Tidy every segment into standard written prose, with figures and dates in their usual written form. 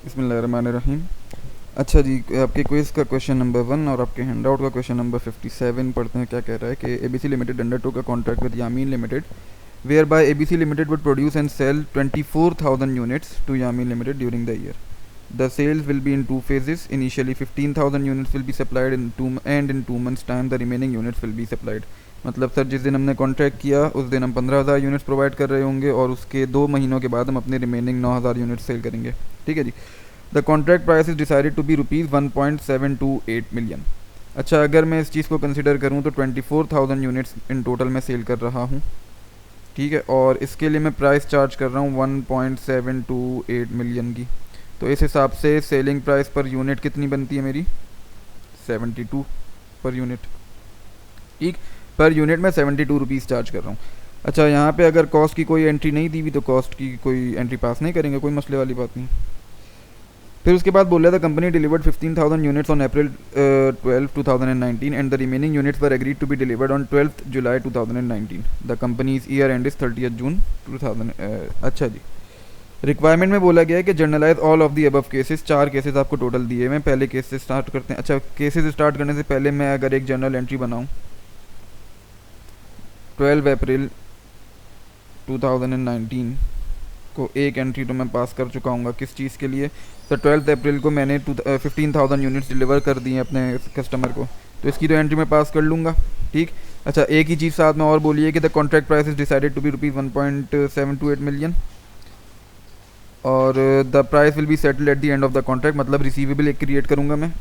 बिस्मिल्लाहिर्रहमानिर्रहीम। अच्छा जी, आपके क्विज़ का क्वेश्चन नंबर 1 और आपके हैंडआउट का क्वेश्चन नंबर 57 पढ़ते हैं। क्या कह रहा है कि एबीसी लिमिटेड अंडर टू का contract with Yamin limited whereby ABC limited would produce and sell 24,000 units to Yamin limited during the year. The sales will be in two phases. Initially 15,000 units will be supplied in 2 months time the remaining units will be supplied। मतलब sir जिस दिन हमने contract किया उस दिन हम 15,000 units provide कर रहे होंगे और उसके 2 महीनों के बाद हम अपने रिमेनिंग 9,000 यूनिट्स सेल करेंगे। ठीक है जी। The contract price is decided to be ₹1.728 million. अच्छा, अगर मैं इस चीज़ को कंसिडर करूँ तो 24,000 यूनिट्स इन टोटल मैं सेल कर रहा हूँ। ठीक है, और इसके लिए मैं प्राइस चार्ज कर रहा हूँ 1.728 मिलियन की। तो इस हिसाब से सेलिंग प्राइस पर यूनिट कितनी बनती है मेरी? 72 पर यूनिट। ठीक, पर यूनिट मैं 72 रुपीज़ चार्ज कर रहा हूँ। अच्छा, यहाँ पे अगर कॉस्ट की कोई एंट्री नहीं दी हुई तो कॉस्ट की कोई एंट्री पास नहीं करेंगे, कोई मसले वाली बात नहीं। फिर उसके बाद बोल रहा था company delivered 15,000 units on April 12 2019 and the remaining units were agreed to be delivered on 12 July 2019। The company's year end is 30 June 2000। अच्छा जी, रिक्वायरमेंट में बोला गया है कि journalize all of the above cases. 4 cases आपको टोटल दिए हैं। पहले केस से स्टार्ट करते हैं। अच्छा, केसेस स्टार्ट करने से पहले मैं अगर एक जर्नल एंट्री बनाऊं 12 अप्रैल 2019 को एक एंट्री तो मैं पास कर चुका हूँ। किस चीज़ के लिए? तो 12 अप्रैल को मैंने 15,000 यूनिट्स डिलीवर कर दिए अपने कस्टमर को, तो इसकी तो एंट्री मैं पास कर लूँगा। ठीक। अच्छा, एक ही चीज़ साथ में और बोलिए कि the contract price is decided to be ₹1.728 million और the price will be settled at the end of the contract. मतलब रिसीवेबल एक क्रिएट करूँगा मैं,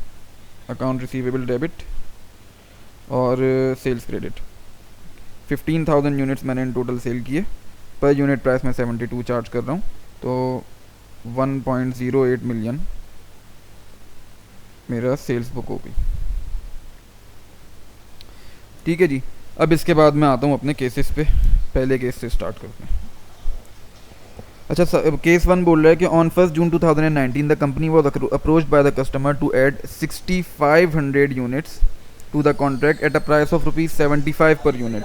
अकाउंट रिसीवेबल डेबिट और सेल्स क्रेडिट। 15,000 यूनिट्स मैंने इन टोटल सेल किए, पर यूनिट प्राइस मैं 72 चार्ज कर रहा हूँ, तो 1.08 मिलियन मेरा सेल्स बुक हो गई। ठीक है जी। अब इसके बाद मैं आता हूँ अपने केसेस पे। पहले केस से स्टार्ट करते हैं। अच्छा, केस 1 बोल रहा है कि on 1 June 2019 the company was approached by the customer to add 6,500 units to the contract at a price of ₹75 per unit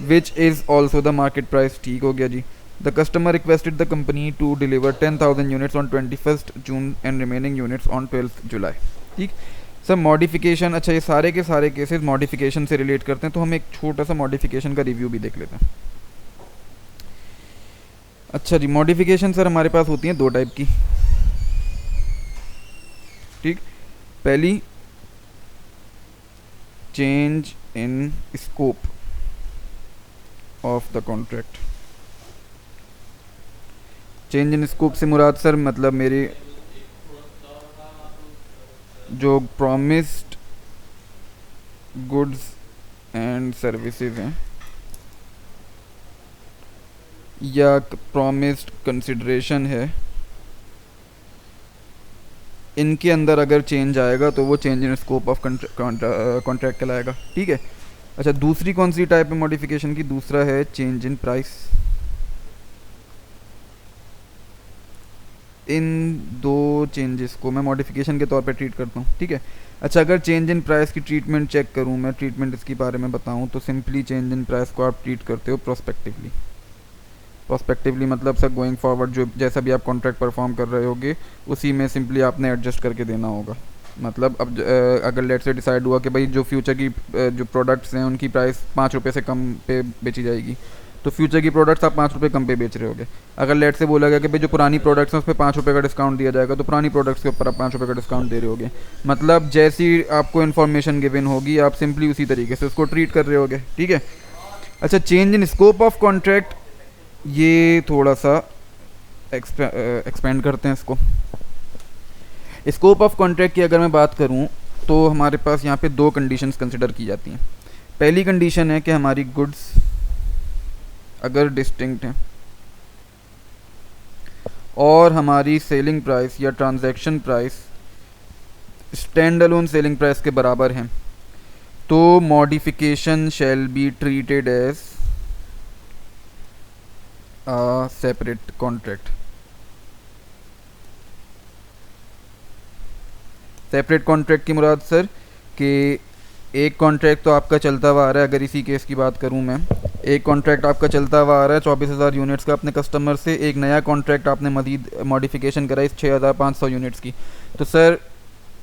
which is also the market price. ठीक हो गया जी। The customer requested the company to deliver 10,000 units on 21 June and remaining units on 12 July. ठीक। Sir modification, अच्छा ये सारे के सारे केसेस मॉडिफिकेशन से रिलेट करते हैं, तो हम एक छोटा सा मॉडिफिकेशन का रिव्यू भी देख लेते हैं। अच्छा जी, मॉडिफिकेशन सर हमारे पास होती हैं 2 टाइप की। ठीक। पहली, change in scope of the contract. Change in scope से मुराद सर मतलब मेरे जो प्रॉमिस्ड गुड्स एंड सर्विसेज हैं या प्रॉमिस्ड कंसिडरेशन है, इनके अंदर अगर चेंज आएगा तो वो change in scope of contract कहलाएगा। ठीक है। अच्छा, दूसरी कौन सी टाइप है मॉडिफिकेशन की? दूसरा है change in price. In 2 changes को मैं मॉडिफिकेशन के तौर पे ट्रीट करता हूँ। ठीक है। अच्छा, अगर चेंज इन प्राइस की ट्रीटमेंट चेक करूँ मैं, ट्रीटमेंट इसके बारे में बताऊँ तो सिंपली चेंज इन प्राइस को आप ट्रीट करते हो प्रोस्पेक्टिवली। प्रोस्पेक्टिवली मतलब सर गोइंग फॉरवर्ड जो जैसा भी आप कॉन्ट्रैक्ट परफॉर्म कर रहे होगे उसी में सिंपली आपने एडजस्ट करके देना होगा। मतलब अब अगर लेट से डिसाइड हुआ कि भाई जो फ्यूचर की जो प्रोडक्ट्स हैं उनकी प्राइस 5 रुपये से कम पे बेची जाएगी, तो फ्यूचर की प्रोडक्ट्स आप 5 रुपये कम पे बेच रहे होगे। अगर लेट से बोला गया कि भाई जो पुरानी प्रोडक्ट्स हैं उस पर 5 रुपये का डिस्काउंट दिया जाएगा, तो पुरानी प्रोडक्ट्स के ऊपर आप 5 रुपये का डिस्काउंट दे रहे होगे। मतलब जैसी आपको इन्फॉर्मेशन गिवन होगी आप सिंपली उसी तरीके से उसको ट्रीट कर रहे होगे। ठीक है। अच्छा, change in scope of contract, ये थोड़ा सा एक्सपेंड करते हैं इसको। स्कोप ऑफ कॉन्ट्रैक्ट की अगर मैं बात करूं तो हमारे पास यहाँ पे 2 कंडीशंस कंसिडर की जाती हैं। पहली कंडीशन है कि हमारी गुड्स अगर डिस्टिंक्ट हैं और हमारी सेलिंग प्राइस या transaction price stand alone selling price के बराबर हैं, तो modification shall be treated as separate contract. Separate contract की मुराद सर कि एक कॉन्ट्रैक्ट तो आपका चलता हुआ आ रहा है। अगर इसी केस की बात करूं मैं एक कॉन्ट्रैक्ट आपका चलता हुआ आ रहा है 24,000 यूनिट्स का अपने कस्टमर से, एक नया कॉन्ट्रैक्ट आपने मज़ीद मॉडिफिकेशन कराई 6,500 यूनिट्स की, तो सर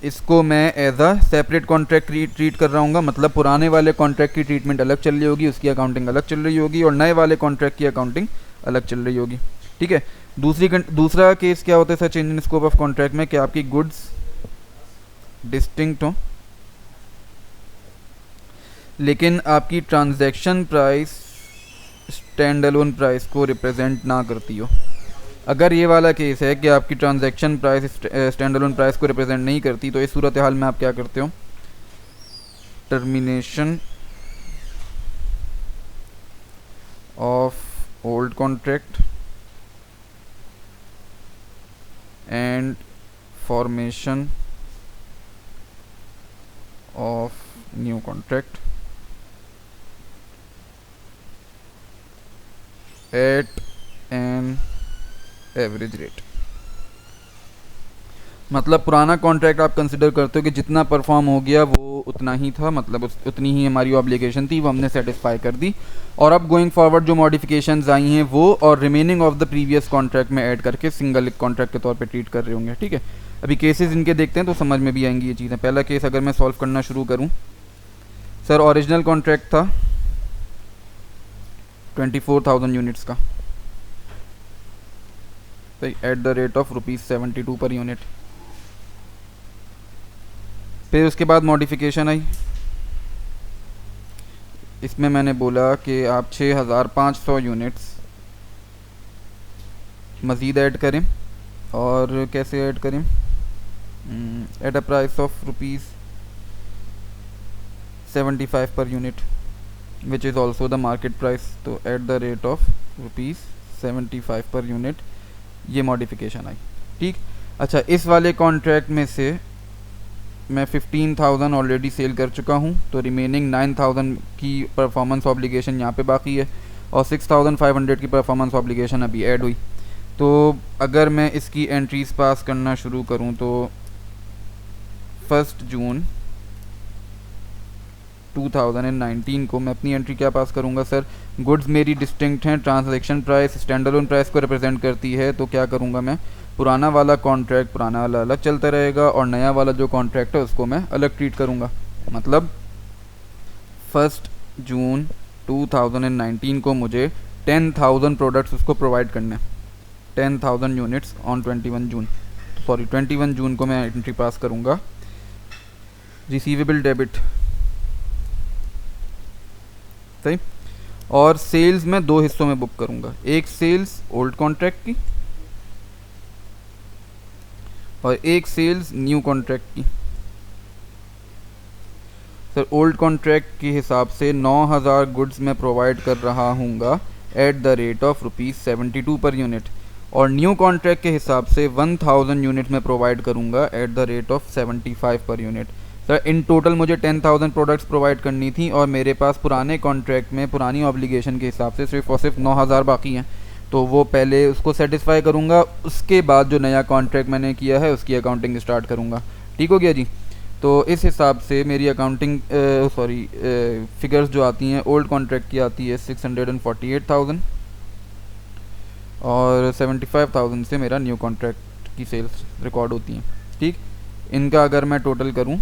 इसको मैं as a separate contract treat कर रहा हूँ। मतलब पुराने वाले कॉन्ट्रैक्ट की ट्रीटमेंट अलग चल रही होगी, उसकी अकाउंटिंग अलग चल रही होगी, और नए वाले कॉन्ट्रैक्ट की अकाउंटिंग अलग चल रही होगी। ठीक है। दूसरा केस क्या होता है sir change in scope of contract में, कि आपकी गुड्स डिस्टिंक्ट हो लेकिन आपकी transaction price stand alone price को रिप्रेजेंट ना करती हो। अगर ये वाला केस है कि आपकी transaction price stand alone price को रिप्रेजेंट नहीं करती, तो इस सूरत हाल में आप क्या करते हो, termination of old contract and formation of new contract at an average rate. मतलब पुराना कॉन्ट्रैक्ट आप कंसिडर करते हो कि जितना परफॉर्म हो गया वो उतना ही था, मतलब उतनी ही हमारी ऑब्लिगेशन थी, वो हमने सेटिस्फाई कर दी, और अब गोइंग फॉरवर्ड जो मॉडिफिकेशंस आई हैं वो और remaining of the previous contract में ऐड करके सिंगल कॉन्ट्रैक्ट के तौर पे ट्रीट कर रहे होंगे। ठीक है। अभी केसेस इनके देखते हैं तो समझ में भी आएंगी ये चीज़ें। पहला केस अगर मैं सॉल्व करना शुरू करूँ, सर ओरिजिनल कॉन्ट्रैक्ट था 24,000 यूनिट्स का eight the rate of ₹72 per unit. फिर उसके बाद मॉडिफिकेशन आई, इसमें मैंने बोला कि आप 6,500 यूनिट्स मज़ीद ऐड करें, और कैसे ऐड करें, eight a price of ₹75 per unit which is also the market price, तो at the rate of ₹75 per unit ये मॉडिफिकेशन आई। ठीक। अच्छा, इस वाले कॉन्ट्रैक्ट में से मैं 15,000 ऑलरेडी सेल कर चुका हूँ, तो रिमेनिंग 9,000 की परफॉर्मेंस ऑब्लिगेशन यहाँ पे बाकी है, और 6,500 की परफॉर्मेंस ऑब्लिगेशन अभी ऐड हुई। तो अगर मैं इसकी एंट्रीज पास करना शुरू करूँ तो 1 जून 2019 को मैं अपनी एंट्री क्या पास करूँगा, सर गुड्स मेरी डिस्टिंक्ट हैं, transaction price stand alone price को रिप्रेजेंट करती है, तो क्या करूँगा मैं, पुराना वाला कॉन्ट्रैक्ट पुराना वाला अलग चलता रहेगा, और नया वाला जो कॉन्ट्रैक्ट है उसको मैं अलग ट्रीट करूँगा। मतलब 1 जून 2019 को मुझे 10,000 प्रोडक्ट्स उसको प्रोवाइड करने, 10,000 यूनिट्स ऑन 21 जून को मैं एंट्री पास करूँगा रिसीवेबल डेबिट। सही। और सेल्स में 2 हिस्सों में बुक करूँगा, एक सेल्स ओल्ड कॉन्ट्रैक्ट की और एक सेल्स न्यू कॉन्ट्रैक्ट की। सर ओल्ड कॉन्ट्रैक्ट के हिसाब से 9,000 गुड्स मैं प्रोवाइड कर रहा हूँगा at the rate of ₹72 per unit, और न्यू कॉन्ट्रैक्ट के हिसाब से 1,000 यूनिट में प्रोवाइड करूँगा eight the rate of 75 per unit. Sir in total मुझे 10,000 प्रोडक्ट्स प्रोवाइड करनी थी, और मेरे पास पुराने कॉन्ट्रैक्ट में पुरानी ऑब्लिगेशन के हिसाब से सिर्फ और सिर्फ 9,000 बाकी हैं, तो वो पहले उसको सेटिस्फाई करूँगा, उसके बाद जो नया कॉन्ट्रैक्ट मैंने किया है उसकी अकाउंटिंग स्टार्ट करूँगा। ठीक हो गया जी। तो इस हिसाब से मेरी अकाउंटिंग फिगर्स जो आती हैं ओल्ड कॉन्ट्रैक्ट की आती है 648,000, और 75,000 से मेरा न्यू कॉन्ट्रैक्ट की सेल्स रिकॉर्ड होती हैं। ठीक। इनका अगर मैं टोटल करूं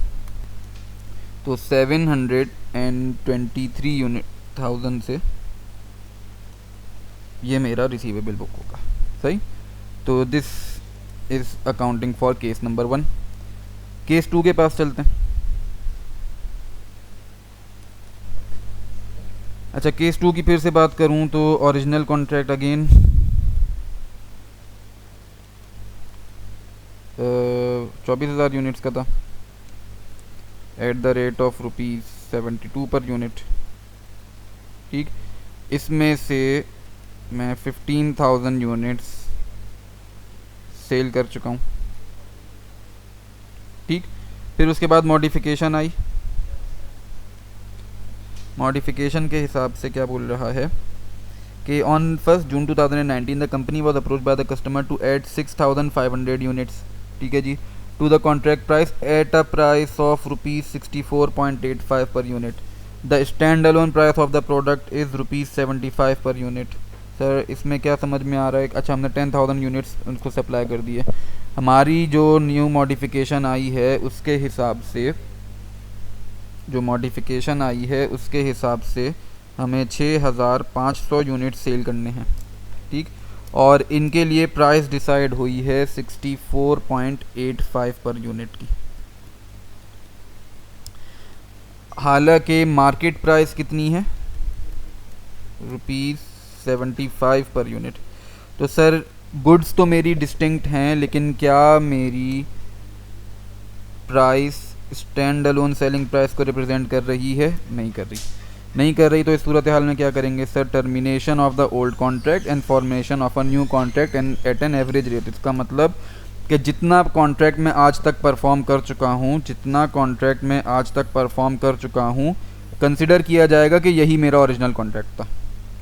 तो 723,000 से ये मेरा रिसीवेबल बुक होगा। सही। तो this is accounting for case number 1। Case 2 के पास चलते हैं। अच्छा, केस 2 की फिर से बात करूं तो ओरिजिनल कॉन्ट्रैक्ट अगेन 24,000 यूनिट्स का था eight the rate of ₹72 per unit. ठीक। इसमें से मैं 15,000 यूनिट्स सेल कर चुका हूँ। ठीक। फिर उसके बाद मॉडिफिकेशन आई। मॉडिफिकेशन के हिसाब से क्या बोल रहा है कि on 1 June 2019 the company was approach by the customer to add 6,500 units. ठीक है जी, to the contract price at a price of ₹64.85 per unit. The standalone price of the product is ₹75 per unit. Sir इसमें क्या समझ में आ रहा है? अच्छा, हमने 10,000 यूनिट्स उनको सप्लाई कर दिए। हमारी जो न्यू मॉडिफिकेशन आई है उसके हिसाब से, जो मॉडिफिकेशन आई है उसके हिसाब से हमें 6,500 यूनिट सेल करने हैं, ठीक। और इनके लिए प्राइस डिसाइड हुई है 64.85 पर यूनिट की। हालांकि मार्केट प्राइस कितनी है? ₹75 पर यूनिट। तो सर गुड्स तो मेरी डिस्टिंक्ट हैं, लेकिन क्या मेरी price stand alone selling price को रिप्रेजेंट कर रही है? नहीं कर रही, नहीं कर रही। तो इस सूरत हाल में क्या करेंगे sir? Termination of the old contract and formation of a new contract and at an average rate. इसका मतलब कि जितना कॉन्ट्रैक्ट मैं आज तक परफॉर्म कर चुका हूँ, जितना कॉन्ट्रैक्ट मैं आज तक परफॉर्म कर चुका हूँ, कंसिडर किया जाएगा कि यही मेरा ओरिजिनल कॉन्ट्रैक्ट था,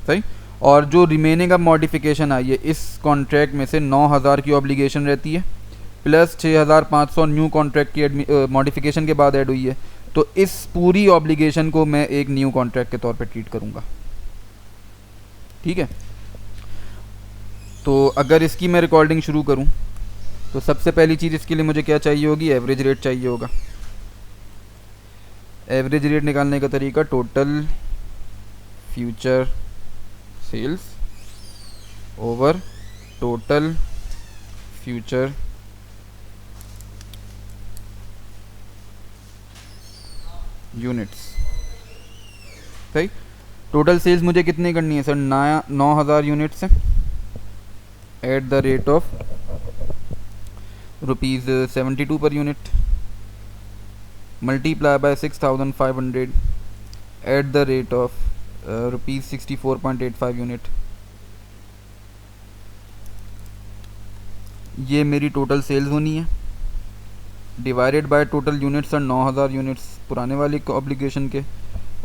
सही। और जो रिमेनिंग अब मॉडिफिकेशन आई है, इस कॉन्ट्रैक्ट में से 9,000 की ऑब्लिगेशन रहती है, प्लस 6,500 न्यू कॉन्ट्रैक्ट की मॉडिफिकेशन के बाद ऐड हुई है। तो इस पूरी ऑब्लिगेशन को मैं एक न्यू कॉन्ट्रैक्ट के तौर पे ट्रीट करूँगा, ठीक है। तो अगर इसकी मैं रिकॉर्डिंग शुरू करूँ तो सबसे पहली चीज़ इसके लिए मुझे क्या चाहिए होगी? एवरेज रेट चाहिए होगा। एवरेज रेट निकालने का तरीका total future sales over total future units, सही। टोटल सेल्स मुझे कितनी करनी है सर? 9,000 यूनिट्स है at the rate of ₹72 per unit, multiply by 6,500 at the rate of ₹64.85 unit. ये मेरी टोटल सेल्स होनी है, डिवाइडेड बाय टोटल यूनिट्स और 9,000 यूनिट्स पुराने वाली ऑब्लिगेशन के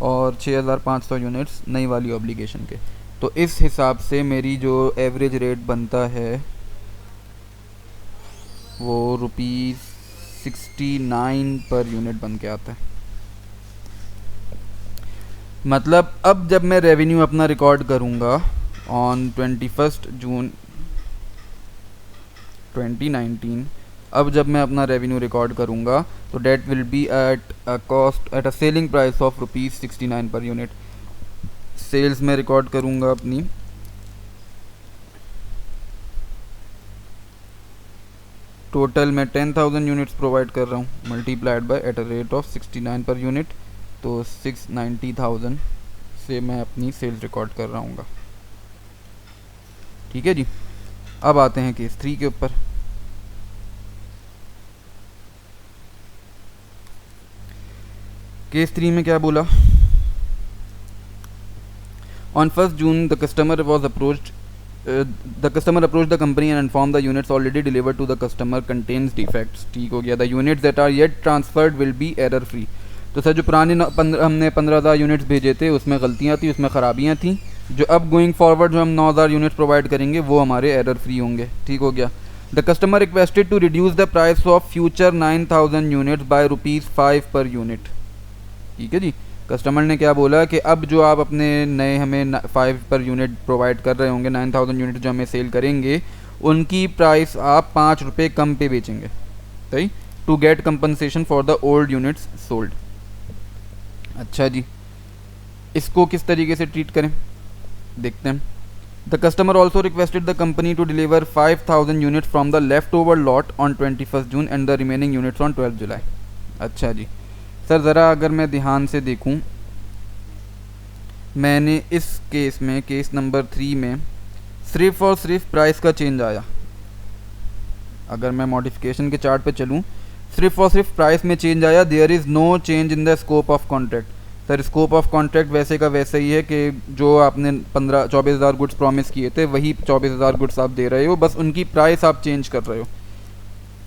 और 6,500 यूनिट्स नई वाली ऑब्लिगेशन के। तो इस हिसाब से मेरी जो एवरेज रेट बनता है वो ₹69 पर यूनिट बन के आता है। मतलब अब जब मैं रेवेन्यू अपना रिकॉर्ड करूँगा ऑन 21 जून 2019, अब जब मैं अपना रेवेन्यू रिकॉर्ड करूँगा तो that will be at a cost at a selling price of ₹69 per unit. Sales में रिकॉर्ड करूँगा अपनी टोटल मैं 10,000 यूनिट्स प्रोवाइड कर रहा हूँ, multiplied by at a rate of 69 per unit, तो 690,000 से मैं अपनी सेल्स रिकॉर्ड कर रहा हूँ। ठीक है जी। अब आते हैं केस 3 के ऊपर। केस 3 में क्या बोला? On 1 June the customer was approached the customer approached the company and informed the units already delivered to the customer contains defects। ठीक हो गया। the units that are yet transferred will be error free। तो sir जो पुराने हमने 15,000 units भेजे थे उसमें गलतियाँ थी, उसमें ख़राबियाँ थी। जो अब गोइंग फॉरवर्ड जो हम 9,000 यूनिट्स प्रोवाइड करेंगे वो हमारे एरर फ्री होंगे। ठीक हो गया। The customer requested to reduce the price of future 9,000 units by ₹5 per unit. ठीक है जी। कस्टमर ने क्या बोला कि अब जो आप अपने नए हमें 5 पर यूनिट प्रोवाइड कर रहे होंगे, 9,000 यूनिट जो हमें सेल करेंगे, उनकी प्राइस आप ₹5 कम पे बेचेंगे, सही, to get compensation for the old units sold. अच्छा जी, इसको किस तरीके से ट्रीट करें देखते हैं। The customer also requested the company to deliver 5,000 units from the left over lot on 21 June and the remaining units on 12 July. अच्छा जी सर, ज़रा अगर मैं ध्यान से देखूं, मैंने इस केस में, केस नंबर 3 में सिर्फ और सिर्फ प्राइस का चेंज आया। अगर मैं मॉडिफिकेशन के चार्ट पे चलूं, सिर्फ और सिर्फ प्राइस में चेंज आया। There is no change in the scope of contract. Sir scope of contract वैसे का वैसे ही है कि जो आपने 24,000 गुड्स प्रॉमिस किए थे वही 24,000 गुड्स आप दे रहे हो, बस उनकी प्राइस आप चेंज कर रहे हो।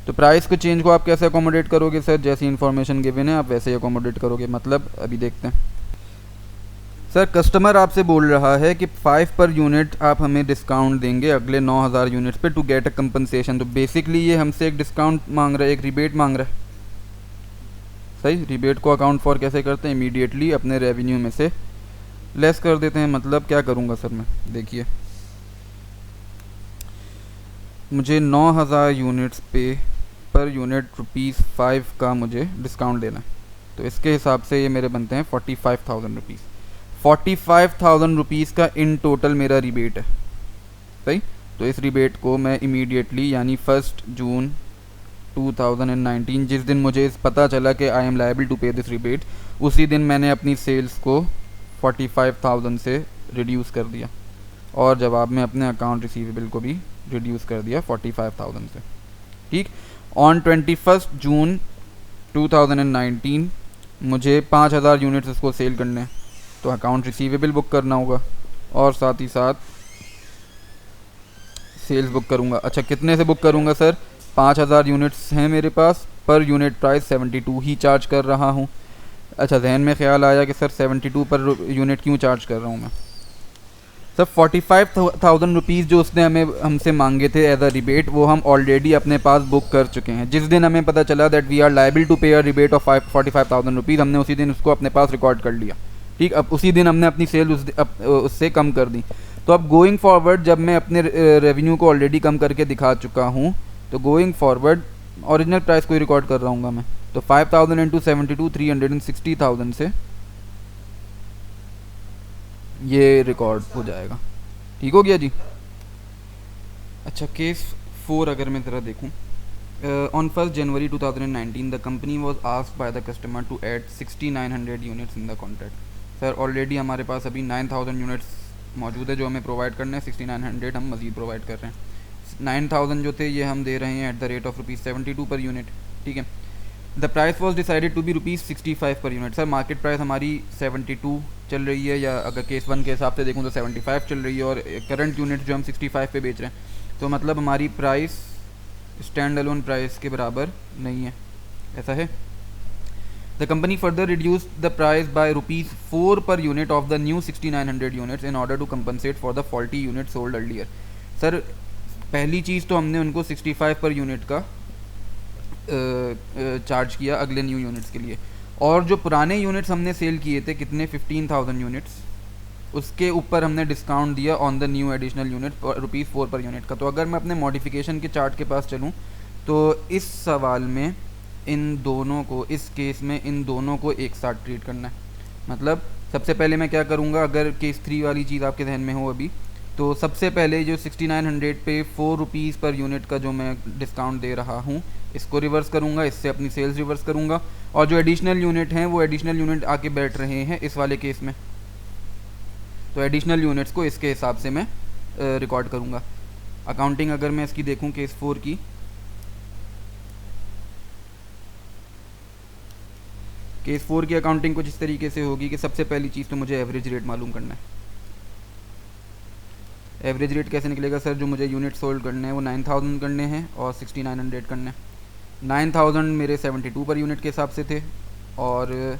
तो प्राइस को चेंज को आप कैसे अकोमोडेट करोगे सर? जैसी इन्फॉर्मेशन गिवन है आप वैसे ही अकोमोडेट करोगे। मतलब अभी देखते हैं। सर कस्टमर आपसे बोल रहा है कि 5 पर यूनिट आप हमें डिस्काउंट देंगे अगले 9,000 यूनिट्स पे टू गेट अ कंपनसेशन। तो बेसिकली ये हमसे एक डिस्काउंट मांग रहा है, एक रिबेट मांग रहा है, सही। रिबेट को अकाउंट फॉर कैसे करते हैं, इमीडिएटली अपने रेवेन्यू में से लेस कर देते हैं। मतलब क्या करूँगा सर मैं, देखिए मुझे 9000 यूनिट्स पे पर यूनिट ₹5 का मुझे डिस्काउंट देना है, तो इसके हिसाब से ये मेरे बनते हैं 45,000 रुपीज़। 45,000 रुपीज़ का इन टोटल मेरा रिबेट है, सही। तो इस रिबेट को मैं इमीडिएटली यानी 1 जून 2019 जिस दिन मुझे पता चला कि आई एम लायबल टू पे दिस रिबेट, उसी दिन मैंने अपनी सेल्स को 45,000 से रिड्यूस कर दिया और जवाब में अपने अकाउंट रिसीवेबल को भी रिड्यूस कर दिया 45,000 से, ठीक। ऑन 21 जून 2019 मुझे 5,000 यूनिट्स इसको सेल करने हैं, तो अकाउंट रिसीवेबल बुक करना होगा और साथ ही साथ सेल्स बुक करूँगा। अच्छा कितने से बुक करूँगा सर, 5,000 यूनिट्स हैं मेरे पास, पर यूनिट प्राइस 72 ही चार्ज कर रहा हूँ। अच्छा जहन में ख्याल आया कि सर 72 पर यूनिट क्यों चार्ज कर रहा हूँ मैं। सर 45,000 रुपीज़ जो उसने हमसे मांगे थे एज अ रिबेट, वो हम ऑलरेडी अपने पास बुक कर चुके हैं। जिस दिन हमें पता चला that we are liable to pay a rebate of 45,000 rupees, हमने उसी दिन उसको अपने पास रिकॉर्ड कर लिया, ठीक। अब उसी दिन हमने अपनी सेल उससे कम कर दी। तो अब गोइंग फॉरवर्ड जब मैं अपने रेवेन्यू को ऑलरेडी कम करके दिखा चुका हूँ, तो गोइंग फॉरवर्ड ओरिजिनल प्राइस को ही रिकॉर्ड कर रहा हूँ मैं। तो 5,000 इंटू 72 360,000 से ये रिकॉर्ड हो जाएगा, ठीक हो गया जी। अच्छा केस 4 अगर मैं ज़रा देखूँ, on 1 January 2019 the company was asked by the customer to add 6,900 units in the contract. Sir already हमारे पास अभी 9,000 यूनिट्स मौजूद है जो हमें प्रोवाइड करना है, 6,900 हम मज़ीद प्रोवाइड कर रहे हैं। 9,000 जो थे ये हम दे रहे हैं eight the rate of ₹72 per unit, ठीक है। The price was decided to be ₹65 per unit. Sir market price हमारी 72 चल रही है, या अगर केस 1 के हिसाब से देखूँ तो 75 चल रही है, और करंट यूनिट जो हम 65 पे बेच रहे हैं, तो मतलब हमारी प्राइस स्टैंड अलोन प्राइस के बराबर नहीं है, ऐसा है। The company further reduced the price by ₹4 per unit of the new 6,900 units in order to compensate for the faulty unit sold earlier. Sir पहली चीज़ तो हमने उनको 65 पर यूनिट का चार्ज किया अगले न्यू यूनिट्स के लिए, और जो पुराने यूनिट्स हमने सेल किए थे कितने 15,000 यूनिट्स, उसके ऊपर हमने डिस्काउंट दिया on the new additional unit ₹4 per unit का। तो अगर मैं अपने मॉडिफिकेशन के चार्ट के पास चलूँ तो इस सवाल में इन दोनों को, इस केस में इन दोनों को एक साथ ट्रीट करना है। मतलब सबसे पहले मैं क्या करूँगा, अगर केस 3 वाली चीज़ आपके जहन में हो अभी, तो सबसे पहले जो 6,900 पे ₹4 पर यूनिट का जो मैं डिस्काउंट दे रहा हूँ इसको रिवर्स करूँगा, इससे अपनी सेल्स रिवर्स करूँगा, और जो एडिशनल यूनिट हैं वो एडिशनल यूनिट आके बैठ रहे हैं इस वाले केस में, तो एडिशनल यूनिट्स को इसके हिसाब से मैं रिकॉर्ड करूँगा। अकाउंटिंग अगर मैं इसकी देखूँ केस 4 की, केस 4 की अकाउंटिंग कुछ इस तरीके से होगी कि सबसे पहली चीज़ तो मुझे एवरेज रेट मालूम करना है। एवरेज रेट कैसे निकलेगा सर, जो मुझे यूनिट सोल्ड करने हैं वो 9,000 करने हैं और 6,900 करने हैं। 9,000 मेरे 72 पर यूनिट के हिसाब से थे, और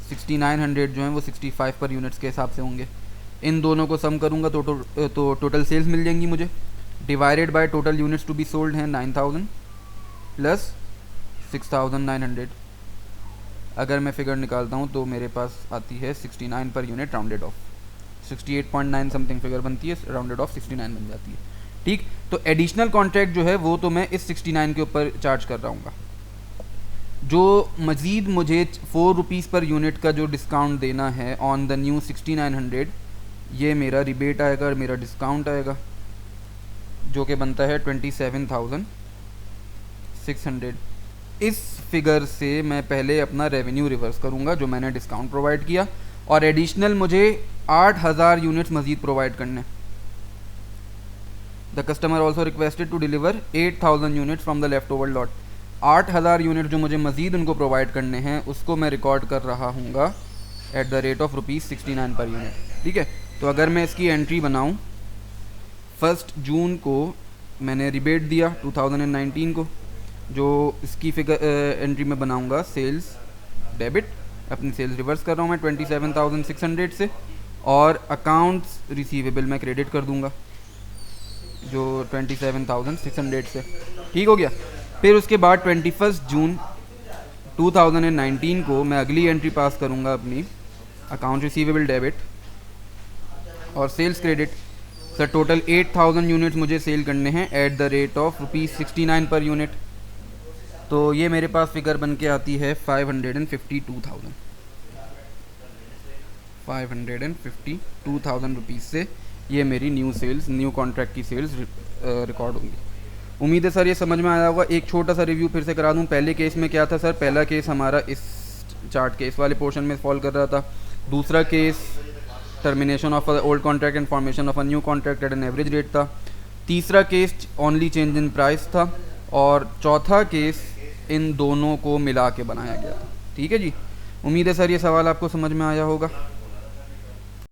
6,900 जो हैं वो 65 पर यूनिट्स के हिसाब से होंगे। इन दोनों को सम करूँगा तो टोटल सेल्स मिल जाएंगी मुझे, divided by total units to be sold हैं 9,000 प्लस 6,900। अगर मैं फिगर निकालता हूँ तो मेरे पास आती है 69 per unit rounded off, 68.9 something figure बनती है, राउंडेड ऑफ 69 बन जाती है, ठीक। तो एडिशनल कॉन्ट्रैक्ट जो है वो तो मैं इस 69 के ऊपर चार्ज कर रहा हूँ। जो मज़ीद मुझे ₹4 पर यूनिट का जो डिस्काउंट देना है ऑन द न्यू 6,900, ये मेरा रिबेट आएगा और मेरा डिस्काउंट आएगा, जो कि बनता है 27,600। इस फिगर से मैं पहले अपना रेवेन्यू रिवर्स करूँगा जो मैंने डिस्काउंट प्रोवाइड किया, और एडिशनल मुझे 8,000 यूनिट्स मज़ीद प्रोवाइड करने। The customer also requested to deliver 8,000 units from the left over lot. 8,000 unit जो मुझे मज़ीद उनको प्रोवाइड करने हैं उसको मैं रिकॉर्ड कर रहा हूँगा at the rate of ₹69 per unit, ठीक है। तो अगर मैं इसकी एंट्री बनाऊँ, 1 जून को मैंने रिबेट दिया 2019 को, जो इसकी फिगर एंट्री में बनाऊँगा सेल्स डेबिट, अपनी सेल्स रिवर्स कर रहा हूँ मैं 27,600 से, और अकाउंट्स रिसीवेबल मैं क्रेडिट कर दूँगा जो 27,600 से, ठीक हो गया। फिर उसके बाद 21 जून 2019 को मैं अगली एंट्री पास करूँगा अपनी अकाउंट रिसीवेबल डेबिट और sales credit. Sir total 8000 units मुझे सेल करने हैं eight the rate of ₹69 per unit. तो ये मेरे पास फिगर बन के आती है 552,000 रुपीज़ से ये मेरी न्यू कॉन्ट्रैक्ट की सेल्स रिकॉर्ड होंगी। उम्मीद है सर ये समझ में आया होगा। एक छोटा सा रिव्यू फिर से करा दूं। पहले केस में क्या था सर, पहला केस हमारा इस चार्ट के इस वाले पोर्शन में फॉल कर रहा था। दूसरा case termination of old contract and formation of a new contract at an average rate था। तीसरा case only change in price था और चौथा केस इन दोनों को मिला के बनाया गया था। ठीक है जी, उम्मीद है सर ये सवाल आपको समझ में आया होगा।